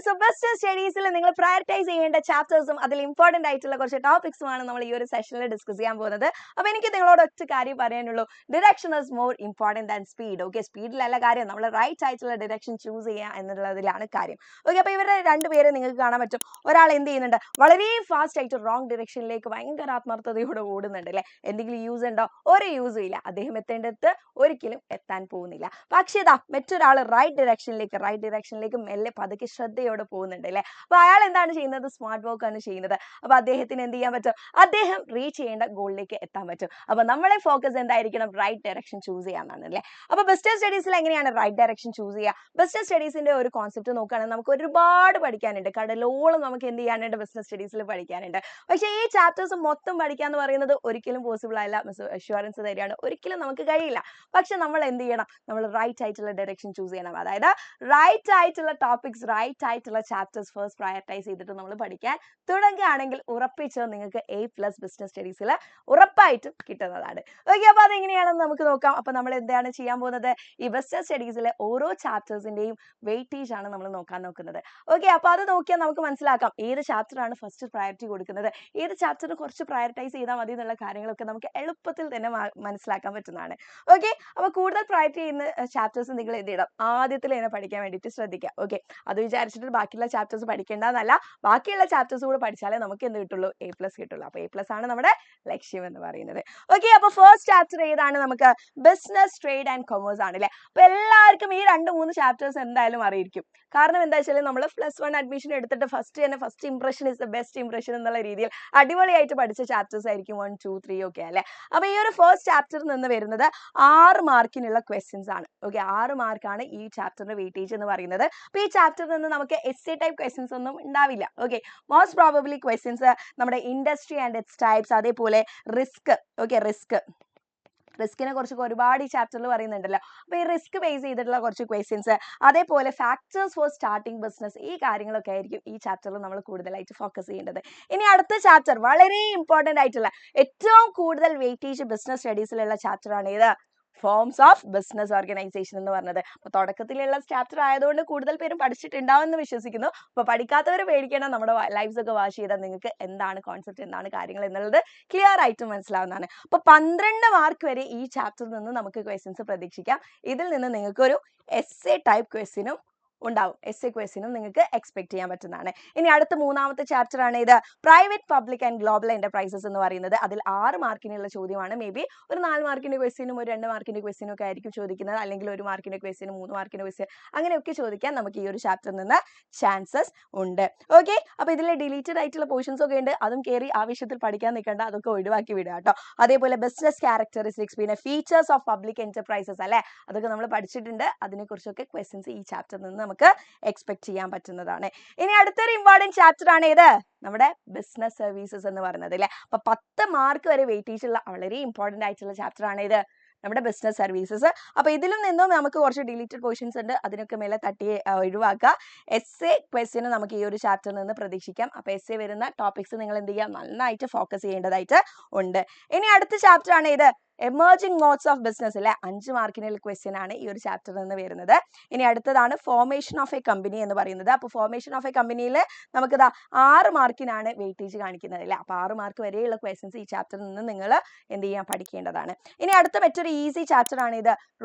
So best സ്റ്റഡീസിൽ നിങ്ങൾ prioritise ചെയ്യേണ്ട ചാപ്റ്റേഴ്സും അതിൽ ഇമ്പോർട്ടന്റ് ആയിട്ടുള്ള കുറച്ച് ടോപ്പിക്സുമാണ് നമ്മൾ ഈ ഒരു സെഷനിൽ ഡിസ്കസ് ചെയ്യാൻ പോകുന്നത്. അപ്പോൾ എനിക്ക് നിങ്ങളോട് ഒറ്റ കാര്യം പറയാനുള്ളൂ, direction is more important than speed. Okay, സ്പീഡിലല്ല കാര്യം, നമ്മൾ റൈറ്റ് ആയിട്ടുള്ള ഡിറക്ഷൻ ചൂസ് ചെയ്യുക എന്നുള്ളതിലാണ് കാര്യം. ഓക്കെ, അപ്പോൾ ഇവരുടെ രണ്ടുപേരെ നിങ്ങൾക്ക് കാണാൻ പറ്റും. ഒരാൾ എന്ത് ചെയ്യുന്നുണ്ട്, വളരെ ഫാസ്റ്റ് ആയിട്ട് റോങ് ഡിറക്ഷനിലേക്ക് ഭയങ്കര ആത്മാർത്ഥതയോടെ ഓടുന്നുണ്ട് അല്ലേ. എന്തെങ്കിലും യൂസ് ഉണ്ടോ? ഒരു യൂസും ഇല്ല. അദ്ദേഹം എത്തേണ്ടത് ഒരിക്കലും എത്താൻ പോകുന്നില്ല. പക്ഷേ ഇതാ മറ്റൊരാൾ റൈറ്റ് ഡിറക്ഷനിലേക്ക് മെല്ലെ പതുക്കെ ശ്രദ്ധയോടെ പോകുന്നുണ്ട് അല്ലേ. അപ്പൊ അയാൾ എന്താണ് ചെയ്യുന്നത്? സ്മാർട്ട് വർക്ക് ആണ് ചെയ്യുന്നത്. അപ്പൊ അദ്ദേഹത്തിന് എന്ത് ചെയ്യാൻ പറ്റും? അദ്ദേഹം റീച്ച് ചെയ്യേണ്ട ഗോളിലേക്ക് എത്താൻ പറ്റും. അപ്പൊ നമ്മളെ ഫോക്കസ് എന്തായിരിക്കണം? റൈറ്റ് ഡയറക്ഷൻ ചൂസ് ചെയ്യാന്നാണ് അല്ലേ. അപ്പൊ ബെസ്റ്റ് സ്റ്റഡീസിൽ എങ്ങനെയാണ് റൈറ്റ് ഡയറക്ഷൻ ചൂസ് ചെയ്യുക? ബെസ്റ്റ് സ്റ്റഡീസിന്റെ ഒരു കോൺസെപ്റ്റ് നോക്കുകയാണെങ്കിൽ നമുക്ക് ഒരുപാട് പഠിക്കാനുണ്ട്, കടലോളം നമുക്ക് എന്ത് ചെയ്യാനുണ്ട്? ബിസിനസ് സ്റ്റഡീസിൽ പഠിക്കാനുണ്ട്. പക്ഷേ ഈ ചാപ്റ്റേഴ്സ് മൊത്തം പഠിക്കുക എന്ന് പറയുന്നത് ഒരിക്കലും പോസിബിൾ ആയില്ല. അഷ്വറൻസ് തരികയാണ്, ഒരിക്കലും നമുക്ക് കഴിയില്ല. പക്ഷെ നമ്മൾ എന്ത് ചെയ്യണം? നമ്മൾ റൈറ്റ് ആയിട്ടുള്ള ഡയറക്ഷൻ ചൂസ് ചെയ്യണം. അതായത് റൈറ്റ് ആയിട്ടുള്ള ടോപ്പിക്സ്, റൈറ്റ് ആയിട്ടുള്ള ചാപ്റ്റേഴ്സ് ഫസ്റ്റ് പ്രയോറിറ്റൈസ് ചെയ്തിട്ട് നമ്മൾ പഠിക്കാൻ തുടങ്ങുകയാണെങ്കിൽ ഉറപ്പിച്ചോ നിങ്ങൾക്ക് A+ ബിസിനസ് സ്റ്റഡീസിൽ ഉറപ്പായിട്ടും കിട്ടുന്നതാണ്. ഓക്കെ, അപ്പോൾ അതെങ്ങനെയാണെന്ന് നമുക്ക് നോക്കാം. അപ്പോൾ നമ്മൾ എന്താണ് ചെയ്യാൻ പോകുന്നത്? ഈ ബിസിനസ് സ്റ്റഡീസിലെ ഓരോ ചാപ്റ്റേഴ്സിന്റെയും വെയിറ്റേജ് ആണ് നമ്മൾ നോക്കുന്നത്. ഓക്കെ, അപ്പോൾ അത് നോക്കിയാൽ നമുക്ക് മനസ്സിലാക്കാം ഏത് ചാപ്റ്റർ ആണ് ഫസ്റ്റ് പ്രയോറിറ്റി കൊടുക്കുന്നത്, ഏത് ചാപ്റ്റർ കുറച്ച് പ്രയോറിറ്റൈസ് ചെയ്താൽ മതി എന്നുള്ള കാര്യങ്ങളൊക്കെ നമുക്ക് എളുപ്പത്തിൽ തന്നെ മനസ്സിലാക്കാൻ പറ്റുന്നതാണ്. ഓക്കെ, അപ്പോൾ കൂടുതൽ പ്രയോറിറ്റി ചെയ്യുന്ന ചാപ്റ്റേഴ്സ് നിങ്ങൾ എന്ത് ചെയ്യണം? ആദ്യത്തിൽ തന്നെ പഠിക്കാൻ വേണ്ടിയിട്ട് ശ്രദ്ധിക്കുക. ഓക്കെ, അത് വിചാരിച്ചിട്ട് ബാക്കിയുള്ള ചാപ്റ്റേഴ്സ് പഠിക്കേണ്ടതെന്നല്ല, ബാക്കിയുള്ള ചാപ്റ്റേഴ്സ് കൂടെ പഠിച്ചാലേ നമുക്ക് എന്ത് കിട്ടുള്ളൂ? A+ കിട്ടുള്ളൂ. അപ്പോൾ A+ ആണ് നമ്മുടെ ലക്ഷ്യം എന്ന് പറയുന്നത്. ഓക്കെ, അപ്പോൾ ഫസ്റ്റ് ചാപ്റ്റർ ഏതാണ്? നമുക്ക് ബിസിനസ്, ട്രേഡ് ആൻഡ് കൊമേഴ്സ് ആണ് അല്ലേ. അപ്പോൾ എല്ലാവർക്കും ഈ 2-3 ചാപ്റ്റേഴ്സ് എന്തായാലും അറിയിരിക്കും. കാരണം എന്താ വെച്ചാൽ നമ്മൾ +1 അഡ്മിഷൻ എടുത്തിട്ട് first impression is the best impression എന്നുള്ള രീതിയിൽ അടിപൊളിയായിട്ട് പഠിച്ച ചാപ്റ്റേഴ്സ് ആയിരിക്കും 1, 2, 3 ഒക്കെ അല്ലേ. അപ്പോൾ ഈ ഒരു ഫസ്റ്റ് ചാപ്റ്ററിൽ നിന്ന് വരുന്നത് 6 മാർക്കിനുള്ള ക്വസ്റ്റ്യൻസ് ആണ്. ഓക്കെ, 6 മാർക്കാണ് ഈ ചാപ്റ്ററിന്റെ വെയിറ്റേജ് എന്ന് പറയുന്നത്. അപ്പോൾ ഈ ചാപ്റ്ററിൽ നിന്ന് നമുക്ക് essay ടൈപ്പ് ക്വസ്റ്റ്യൻസ് ഒന്നും ഉണ്ടാവില്ല. ഓക്കെ, മോസ്റ്റ് പ്രോബബ്ലി ക്വസ്റ്റ്യൻസ് നമ്മുടെ ഇൻഡസ്ട്രി ആൻഡ് ഇറ്റ്സ് ടൈപ്സ്, അതേപോലെ റിസ്ക്. ഓക്കെ, റിസ്കിനെ കുറിച്ചൊക്കെ ഒരുപാട് ഈ ചാപ്റ്ററിൽ പറയുന്നുണ്ടല്ലോ. അപ്പോൾ ഈ റിസ്ക് ബേസ് ചെയ്തിട്ടുള്ള കുറച്ച് ക്വസ്റ്റ്യൻസ്, അതേപോലെ ഫാക്ടേഴ്സ് ഫോർ സ്റ്റാർട്ടിംഗ് ബിസിനസ്, ഈ കാര്യങ്ങളൊക്കെ ആയിരിക്കും ഈ ചാപ്റ്ററിൽ നമ്മൾ കൂടുതലായിട്ട് ഫോക്കസ് ചെയ്യേണ്ടത്. ഇനി അടുത്ത ചാപ്റ്റർ വളരെ ഇമ്പോർട്ടന്റ് ആയിട്ടുള്ള ഏറ്റവും കൂടുതൽ വെയിറ്റേജ് ബിസിനസ് സ്റ്റഡീസിലുള്ള ചാപ്റ്റർ ആണ് ഏത്? ഫോംസ് ഓഫ് ബിസിനസ് ഓർഗനൈസേഷൻ എന്ന് പറഞ്ഞത്. അപ്പോൾ തുടക്കത്തിലുള്ള ചാപ്റ്റർ ആയതുകൊണ്ട് കൂടുതൽ പേരും പഠിച്ചിട്ടുണ്ടാവുമെന്ന് വിശ്വസിക്കുന്നു. അപ്പോൾ പഠിക്കാത്തവർ പേടിക്കണം, നമ്മുടെ ലൈവ്സ് ഒക്കെ വാച്ച് ചെയ്താൽ നിങ്ങൾക്ക് എന്താണ് കോൺസെപ്റ്റ്, എന്താണ് കാര്യങ്ങൾ എന്നുള്ളത് ക്ലിയർ ആയിട്ട് മനസ്സിലാവുന്നതാണ്. അപ്പോൾ 12 മാർക്ക് വരെ ഈ ചാപ്റ്ററിൽ നിന്ന് നമുക്ക് ക്വസ്റ്റ്യൻസ് പ്രതീക്ഷിക്കാം. ഇതിൽ നിന്ന് നിങ്ങൾക്ക് ഒരു essay ടൈപ്പ് ക്വസ്റ്റ്യനും ഉണ്ടാവും. essay ക്വസ്റ്റ്യനും നിങ്ങൾക്ക് എക്സ്പെക്ട് ചെയ്യാൻ പറ്റുന്നതാണ്. ഇനി അടുത്ത മൂന്നാമത്തെ ചാപ്റ്റർ ആണ് ഇത് private, public and global enterprises എന്ന് പറയുന്നത്. അതിൽ 6 മാർക്കിനുള്ള ചോദ്യമാണ്. മേ ബി ഒരു 4 മാർക്കിന്റെ ക്വസ്റ്റ്യനും ഒരു 2 മാർക്കിന്റെ ക്വസ്റ്റ്യനും ഒക്കെ ആയിരിക്കും ചോദിക്കുന്നത്, അല്ലെങ്കിൽ 1 മാർക്കിന്റെ ക്വസ്റ്റ്യനും 3 മാർക്കിന്റെ ക്വസ്റ്റ്യൻ, അങ്ങനെയൊക്കെ ചോദിക്കാൻ നമുക്ക് ഈ ഒരു ചാപ്റ്ററിൽ നിന്ന് ചാൻസസ് ഉണ്ട്. ഓക്കെ, അപ്പോൾ ഇതിൽ ഡിലീറ്റഡ് ആയിട്ടുള്ള പോർഷൻസ് ഒക്കെ ഉണ്ട്, അതും കയറി ആവശ്യത്തിൽ പഠിക്കാൻ നിൽക്കേണ്ട, അതൊക്കെ ഒഴിവാക്കി വിടുക കേട്ടോ. അതേപോലെ ബിസിനസ് ക്യാരക്ടറിസ്റ്റിക്സ്, പിന്നെ ഫീച്ചേഴ്സ് ഓഫ് പബ്ലിക് എന്റർപ്രൈസസ് അല്ലേ, അതൊക്കെ നമ്മൾ പഠിച്ചിട്ടുണ്ട്. അതിനെക്കുറിച്ചൊക്കെ ക്വസ്റ്റ്യൻസ് ഈ ചാപ്റ്ററിൽ നിന്ന് നമുക്ക് എക്സ്പെക്ട് ചെയ്യാൻ പറ്റുന്നതാണ്. ഇനി അടുത്തൊരു ഇമ്പോർട്ടന്റ് ചാപ്റ്റർ ആണ് ഏത്? നമ്മുടെ ബിസിനസ് സർവീസസ് എന്ന് പറയുന്നത് അല്ലേ. അപ്പൊ 10 മാർക്ക് വരെ വെയിറ്റേജ് ഉള്ള വളരെ ഇമ്പോർട്ടന്റ് ആയിട്ടുള്ള ചാപ്റ്റർ ആണ് ഇത്, നമ്മുടെ ബിസിനസ് സർവീസസ്. അപ്പൊ ഇതിലും നിന്നും നമുക്ക് കുറച്ച് ഡിലീറ്റഡ് പോർഷൻസ് ഉണ്ട്, അതിനൊക്കെ മേലെ തട്ടി ഒഴിവാക്കുക. essay ക്വസ്റ്റ്യൻ നമുക്ക് ഈ ഒരു ചാപ്റ്ററിൽ നിന്ന് പ്രതീക്ഷിക്കാം. അപ്പൊ essay വരുന്ന ടോപ്പിക്സ് നിങ്ങൾ എന്ത് ചെയ്യുക? നന്നായിട്ട് ഫോക്കസ് ചെയ്യേണ്ടതായിട്ട് ഉണ്ട്. ഇനി അടുത്ത ചാപ്റ്റർ ആണ് ഇത് എമർജിംഗ് മോഡ്സ് ഓഫ് ബിസിനസ് അല്ലെ. 5 മാർക്കിനുള്ള ക്വസ്റ്റ്യൻ ആണ് ഈ ഒരു ചാപ്റ്ററിൽ നിന്ന് വരുന്നത്. ഇനി അടുത്തതാണ് ഫോർമേഷൻ ഓഫ് എ കമ്പനി എന്ന് പറയുന്നത്. അപ്പോൾ ഫോർമേഷൻ ഓഫ് എ കമ്പനിയിൽ നമുക്ക് 6 മാർക്കിനാണ് വെയിറ്റേജ് കാണിക്കുന്നത് അല്ലേ. അപ്പോൾ 6 മാർക്ക് വരെയുള്ള ക്വസ്റ്റ്യൻസ് ഈ ചാപ്റ്ററിൽ നിന്ന് നിങ്ങൾ എന്ത് ചെയ്യാൻ പഠിക്കേണ്ടതാണ്. ഇനി അടുത്ത മറ്റൊരു ഈസി ചാപ്റ്റർ ആണ് ഇത്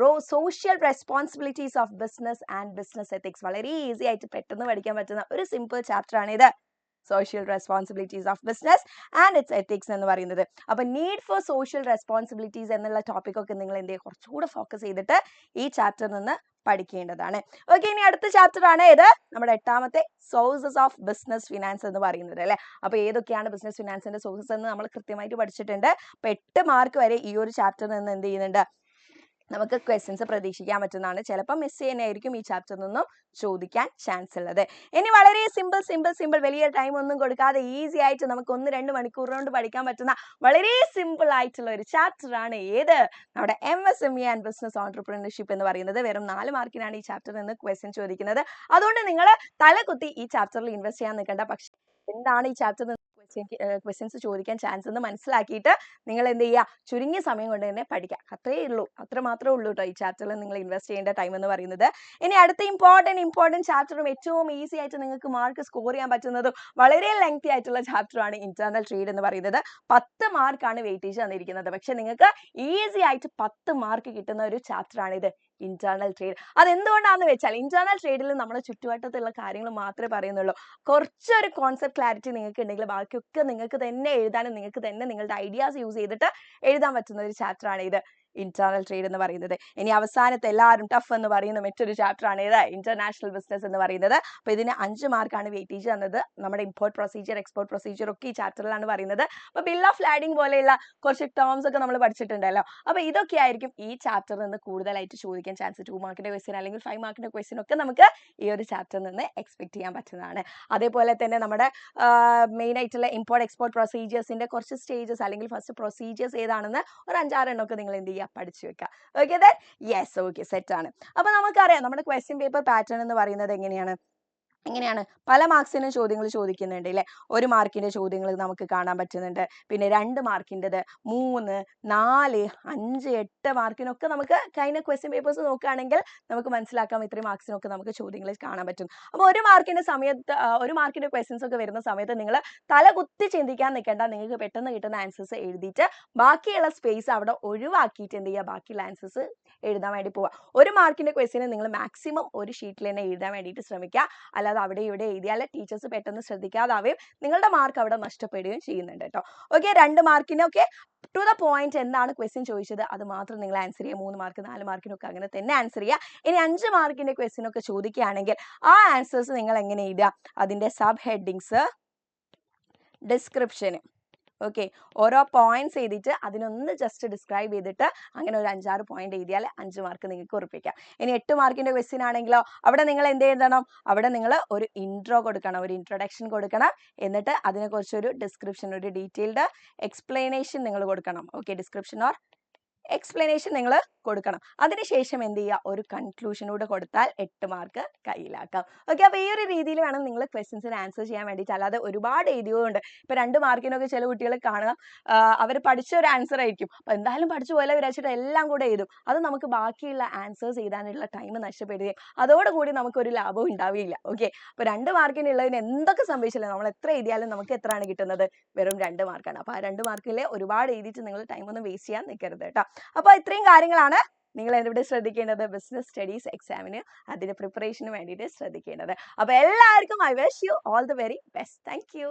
social responsibilities of business and business ethics. വളരെ ഈസി ആയിട്ട് പെട്ടെന്ന് പഠിക്കാൻ പറ്റുന്ന ഒരു സിമ്പിൾ ചാപ്റ്റർ ആണ് ഇത്, social responsibilities of business and it's ethics എന്ന് പറയുന്നത്. അപ്പോൾ നീഡ് ഫോർ സോഷ്യൽ റെസ്പോൺസിബിലിറ്റീസ് എന്നുള്ള ടോപ്പിക് ഒക്കെ നിങ്ങൾ എന്ത് ചെയ്യുക? കുറച്ചുകൂടെ ഫോക്കസ് ചെയ്തിട്ട് ഈ ചാപ്റ്ററിൽ നിന്ന് പഠിക്കേണ്ടതാണ്. ഓക്കെ, ഇനി അടുത്ത ചാപ്റ്റർ ആണ് ഇത് നമ്മുടെ 8ാമത്തെ സോഴ്സസ് ഓഫ് ബിസിനസ് ഫിനാൻസ് എന്ന് പറയുന്നത് അല്ലേ. അപ്പോൾ ഏതൊക്കെയാണ് ബിസിനസ് ഫിനാൻസിന്റെ സോഴ്സസ് എന്ന് നമ്മൾ കൃത്യമായിട്ട് പഠിച്ചിട്ടുണ്ട്. അപ്പോൾ 8 മാർക്ക് വരെ ഈ ഒരു ചാപ്റ്ററിൽ നിന്ന് എന്ത് ചെയ്യുന്നുണ്ട്? നമുക്ക് ക്വസ്റ്റ്യൻസ് പ്രതീക്ഷിക്കാൻ പറ്റുന്നതാണ്. ചിലപ്പോൾ മിസ് ചെയ്യുന്നതായിരിക്കും ഈ ചാപ്റ്ററിൽ നിന്നും ചോദിക്കാൻ ചാൻസ് ഉള്ളത്. ഇനി വളരെ സിമ്പിൾ വലിയ ടൈം ഒന്നും കൊടുക്കാതെ ഈസി ആയിട്ട് നമുക്ക് 1-2 മണിക്കൂർ കൊണ്ട് പഠിക്കാൻ പറ്റുന്ന വളരെ സിമ്പിൾ ആയിട്ടുള്ള ഒരു ചാപ്റ്റർ ആണ് ഏത്? നമ്മുടെ MSME ആൻഡ് ബിസിനസ് ഓൺട്രപ്രണർഷിപ്പ് എന്ന് പറയുന്നത്. വെറും 4 മാർക്കിനാണ് ഈ ചാപ്റ്ററിൽ നിന്ന് ക്വസ്റ്റ്യൻ ചോദിക്കുന്നത്. അതുകൊണ്ട് നിങ്ങൾ തലകുത്തി ഈ ചാപ്റ്ററിൽ ഇൻവെസ്റ്റ് ചെയ്യാൻ നിൽക്കേണ്ട. പക്ഷേ എന്താണ് ഈ ചാപ്റ്ററിൽ ക്വസ്റ്റ്യൻസ് ചോദിക്കാൻ ചാൻസ് എന്ന് മനസ്സിലാക്കിയിട്ട് നിങ്ങൾ എന്ത് ചെയ്യുക, ചുരുങ്ങിയ സമയം കൊണ്ട് തന്നെ പഠിക്കുക. അത്രയേ ഉള്ളൂ, അത്ര മാത്രമേ ഉള്ളൂ കേട്ടോ ഈ ചാപ്റ്ററിൽ നിങ്ങൾ ഇൻവെസ്റ്റ് ചെയ്യേണ്ട ടൈം എന്ന് പറയുന്നത്. ഇനി അടുത്ത ഇമ്പോർട്ടൻറ്റ് ചാപ്റ്ററും ഏറ്റവും ഈസി ആയിട്ട് നിങ്ങൾക്ക് മാർക്ക് സ്കോർ ചെയ്യാൻ പറ്റുന്നതും വളരെ ലെങ്തി ആയിട്ടുള്ള ചാപ്റ്ററാണ് ഇന്റേണൽ ട്രേഡ് എന്ന് പറയുന്നത്. 10 മാർക്കാണ് വെയിറ്റേജ് തന്നിരിക്കുന്നത്. പക്ഷെ നിങ്ങൾക്ക് ഈസി ആയിട്ട് 10 മാർക്ക് കിട്ടുന്ന ഒരു ചാപ്റ്ററാണ് ഇത്, ഇന്റേണൽ ട്രേഡ്. അതെന്തുകൊണ്ടാണെന്ന് വെച്ചാൽ ഇന്റേണൽ ട്രേഡിൽ നമ്മുടെ ചുറ്റുവട്ടത്തുള്ള കാര്യങ്ങൾ മാത്രമേ പറയുന്നുള്ളൂ. കുറച്ചൊരു കോൺസെപ്റ്റ് ക്ലാരിറ്റി നിങ്ങൾക്ക് ഉണ്ടെങ്കിൽ ബാക്കിയൊക്കെ നിങ്ങൾക്ക് തന്നെ എഴുതാനും നിങ്ങൾക്ക് തന്നെ നിങ്ങളുടെ ഐഡിയാസ് യൂസ് ചെയ്തിട്ട് എഴുതാൻ പറ്റുന്ന ഒരു ചാപ്റ്ററാണ് ഇത്, ഇന്റേണൽ ട്രേഡ് എന്ന് പറയുന്നത്. ഇനി അവസാനത്തെ എല്ലാവരും ടഫ് എന്ന് പറയുന്ന മറ്റൊരു ചാപ്റ്റർ ആണ് ഇത്, ഇന്റർനാഷണൽ ബിസിനസ് എന്ന് പറയുന്നത്. അപ്പോൾ ഇതിന് 5 മാർക്കാണ് വെയിറ്റേജ് തന്നത്. നമ്മുടെ ഇമ്പോർട്ട് പ്രൊസീജിയർ, എക്സ്പോർട്ട് പ്രൊസീജിയർ ഒക്കെ ഈ ചാപ്റ്ററിലാണ് പറയുന്നത്. അപ്പോൾ ബിൽ ഓഫ് ലാഡിംഗ് പോലെയുള്ള കുറച്ച് ടേംസ് ഒക്കെ നമ്മൾ പഠിച്ചിട്ടുണ്ടല്ലോ. അപ്പോൾ ഇതൊക്കെ ആയിരിക്കും ഈ ചാപ്റ്ററിൽ നിന്ന് കൂടുതലായിട്ട് ചോദിക്കാൻ ചാൻസ്. 2 മാർക്കിന്റെ ക്വസ്റ്റ്യൻ അല്ലെങ്കിൽ 5 മാർക്കിന്റെ ക്വസ്റ്റ്യൻ ഒക്കെ നമുക്ക് ഈ ഒരു ചാപ്റ്ററിൽ നിന്ന് എക്സ്പെക്ട് ചെയ്യാൻ പറ്റുന്നതാണ്. അതേപോലെ തന്നെ നമ്മുടെ മെയിൻ ആയിട്ടുള്ള ഇമ്പോർട്ട് എക്സ്പോർട്ട് പ്രൊസീജിയേഴ്സിന്റെ കുറച്ച് സ്റ്റേജസ് അല്ലെങ്കിൽ ഫസ്റ്റ് പ്രൊസീജിയേഴ്സ് ഏതാണെന്ന് ഒരു 5-6 എണ്ണം ഒക്കെ നിങ്ങൾ എന്ത് ചെയ്യുക, പഠിച്ചു വെക്കുക. Okay then yes, okay set ആണ്. അപ്പൊ നമുക്കറിയാം നമ്മുടെ ക്വസ്റ്റ്യൻ പേപ്പർ പാറ്റേൺ എന്ന് പറയുന്നത് എങ്ങനെയാണ്, പല മാർക്സിന് ചോദ്യങ്ങൾ ചോദിക്കുന്നുണ്ട് അല്ലേ. 1 മാർക്കിന്റെ ചോദ്യങ്ങൾ നമുക്ക് കാണാൻ പറ്റുന്നുണ്ട്, പിന്നെ 2 മാർക്കിൻ്റെത്, 3, 4, 5, 8 മാർക്കിനൊക്കെ നമുക്ക് കഴിഞ്ഞ ക്വസ്റ്റ്യൻ പേപ്പേഴ്സ് നോക്കുകയാണെങ്കിൽ നമുക്ക് മനസ്സിലാക്കാം ഇത്രയും മാർക്സിനൊക്കെ നമുക്ക് ചോദ്യങ്ങൾ കാണാൻ പറ്റും. അപ്പോൾ 1 മാർക്കിന്റെ സമയത്ത് 1 മാർക്കിന്റെ ക്വസ്റ്റ്യൻസ് ഒക്കെ വരുന്ന സമയത്ത് നിങ്ങൾ തല കുത്തി ചിന്തിക്കാൻ നിൽക്കേണ്ട, നിങ്ങൾക്ക് പെട്ടെന്ന് കിട്ടുന്ന ആൻസേഴ്സ് എഴുതിയിട്ട് ബാക്കിയുള്ള സ്പേസ് അവിടെ ഒഴിവാക്കിയിട്ട് എന്ത് ചെയ്യുക, ബാക്കിയുള്ള ആൻസേഴ്സ് എഴുതാൻ വേണ്ടി പോവുക. 1 മാർക്കിന്റെ ക്വസ്റ്റ്യന് നിങ്ങൾ മാക്സിമം ഒരു ഷീറ്റിൽ തന്നെ എഴുതാൻ വേണ്ടിയിട്ട് ശ്രമിക്കുക. അല്ലാതെ അവിടെ ഇവിടെ എഴുതിയാൽ ടീച്ചേഴ്സ് പെട്ടെന്ന് ശ്രദ്ധിക്കാതാവുകയും നിങ്ങളുടെ മാർക്ക് അവിടെ നഷ്ടപ്പെടുകയും ചെയ്യുന്നുണ്ട് കേട്ടോ. ഓക്കെ, 2 മാർക്കിനൊക്കെ ടു ദ പോയിന്റ് എന്താണ് ക്വസ്റ്റ്യൻ ചോദിച്ചത് അത് മാത്രം നിങ്ങൾ ആൻസർ ചെയ്യുക. 3 മാർക്ക് 4 മാർക്കിനൊക്കെ അങ്ങനെ തന്നെ ആൻസർ ചെയ്യുക. ഇനി 5 മാർക്കിന്റെ ക്വസ്റ്റ്യൻ ഒക്കെ ചോദിക്കുകയാണെങ്കിൽ ആ ആൻസേഴ്സ് നിങ്ങൾ എങ്ങനെ എഴുതുക, അതിന്റെ സബ് ഹെഡിങ്സ്, ഡിസ്ക്രിപ്ഷൻ, ഓക്കെ, ഓരോ പോയിന്റ്സ് എഴുതിയിട്ട് അതിനൊന്ന് ജസ്റ്റ് ഡിസ്ക്രൈബ് ചെയ്തിട്ട് അങ്ങനെ ഒരു 5-6 പോയിന്റ് എഴുതിയാൽ 5 മാർക്ക് നിങ്ങൾക്ക് ഉറപ്പിക്കാം. ഇനി 8 മാർക്കിന്റെ ക്വസ്റ്റ്യൻ ആണെങ്കിലോ അവിടെ നിങ്ങൾ എന്ത് എഴുതണം, അവിടെ നിങ്ങൾ ഒരു ഇൻട്രോ കൊടുക്കണം, ഒരു ഇൻട്രൊഡക്ഷൻ കൊടുക്കണം. എന്നിട്ട് അതിനെക്കുറിച്ചൊരു ഡിസ്ക്രിപ്ഷൻ, ഒരു ഡീറ്റെയിൽഡ് എക്സ്പ്ലനേഷൻ നിങ്ങൾ കൊടുക്കണം. ഓക്കെ, ഡിസ്ക്രിപ്ഷൻ ഓർ എക്സ്പ്ലനേഷൻ നിങ്ങൾ കൊടുക്കണം. അതിനുശേഷം എന്ത് ചെയ്യുക, ഒരു കൺക്ലൂഷനൂടെ കൊടുത്താൽ 8 മാർക്ക് കയ്യിലാക്കാം. ഓക്കെ, അപ്പോൾ ഈ ഒരു രീതിയിൽ വേണം നിങ്ങൾ ക്വസ്റ്റ്യൻസിന് ആൻസർ ചെയ്യാൻ വേണ്ടിയിട്ട്. അല്ലാതെ ഒരുപാട് എഴുതിയതുകൊണ്ട് ഇപ്പോൾ 2 മാർക്കിനൊക്കെ ചില കുട്ടികൾ കാണുക അവർ പഠിച്ച ഒരു ആൻസർ ആയിരിക്കും, അപ്പോൾ എന്തായാലും പഠിച്ചു പോലെ വിചാരിച്ചിട്ട് എല്ലാം കൂടെ എഴുതും. അത് നമുക്ക് ബാക്കിയുള്ള ആൻസേഴ്സ് എഴുതാനുള്ള ടൈം നഷ്ടപ്പെടുകയും അതോടുകൂടി നമുക്കൊരു ലാഭവും ഉണ്ടാവുകയില്ല. ഓക്കെ, അപ്പോൾ 2 മാർക്കിനുള്ളതിന് എന്തൊക്കെ സംഭവിച്ചില്ല, നമ്മൾ എത്ര എഴുതിയാലും നമുക്ക് എത്രയാണ് കിട്ടുന്നത്, വെറും 2 മാർക്കാണ്. അപ്പോൾ ആ 2 മാർക്കിൽ ഒരുപാട് എഴുതിയിട്ട് നിങ്ങൾ ടൈം ഒന്നും വേസ്റ്റ് ചെയ്യാൻ നിൽക്കരുത് കേട്ടോ. അപ്പോൾ ഇത്രയും കാര്യങ്ങളാണ് നിങ്ങൾ എവിടെ ശ്രദ്ധിക്കേണ്ടത്, ബിസിനസ് സ്റ്റഡീസ് എക്സാമിന് അതിന്റെ പ്രിപ്പറേഷന് വേണ്ടിയിട്ട് ശ്രദ്ധിക്കേണ്ടത്. അപ്പോൾ എല്ലാവർക്കും I wish you all the very best. Thank you.